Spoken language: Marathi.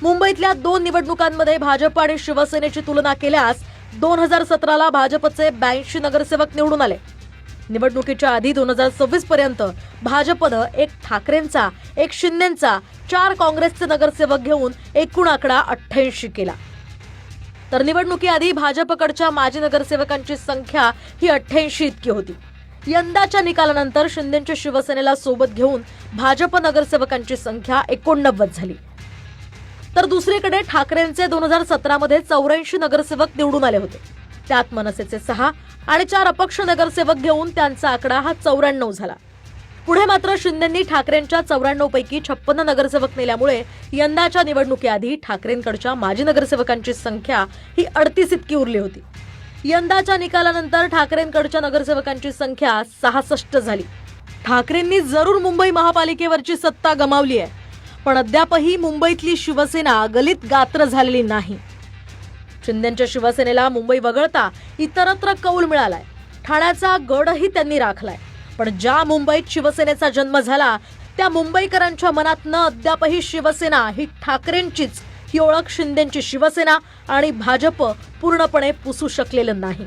मुंबईतल्या 2 निवडणुकांमध्ये भाजप आणि शिवसेनेची तुलना केल्यास 2017ला भाजपचे 82 नगरसेवक निवडून आले। निवडणुकीच्या आधी 2026 पर्यंत भाजपनं एक ठाकरेंचा, एक शिंदेंचा, 4 काँग्रेसचे नगरसेवक घेऊन एकूण आकडा 88 केला। तर निवडणुकीआधी भाजपकडच्या माजी नगरसेवकांची संख्या ही 88 इतकी होती। यंदाच्या निकालानंतर शिंदेंच्या शिवसेनेला सोबत घेऊन भाजप नगरसेवकांची संख्या 89 झाली। तर दुसरीकडे ठाकरेंचे 2017 मध्ये 84 नगरसेवक निवडून आले होते। त्यात मनसेचे 6 आणि 4 अपक्ष नगरसेवक घेऊन त्यांचा आकडा हा 94 झाला। पुढे मात्र शिंदेंनी ठाकरेंच्या 94 पैकी 56 नगरसेवक नेल्यामुळे यंदाच्या निवडणुकीआधी ठाकरेंकडच्या माजी नगरसेवकांची संख्या ही 38 इतकी उरली होती। यंदाच्या निकालानंतर ठाकरेंकडच्या नगरसेवकांची संख्या 66 झाली। ठाकरेंनी जरूर मुंबई महापालिकेवरची सत्ता गमावली आहे, पण अद्यापही मुंबईतली शिवसेना गलित गात्र झालेली नाही। शिंदेंच्या शिवसेनेला मुंबई वगळता इतरत्र कौल मिळालाय। ठाण्याचा गडही त्यांनी राखलाय, पण ज्या मुंबईत शिवसेनेचा जन्म झाला त्या मुंबईकरांच्या मनात न अद्यापही शिवसेना ही ठाकरेंचीच ही ओळख शिंदेंची शिवसेना आणि भाजप पूर्णपणे पुसू शकलेलं नाही।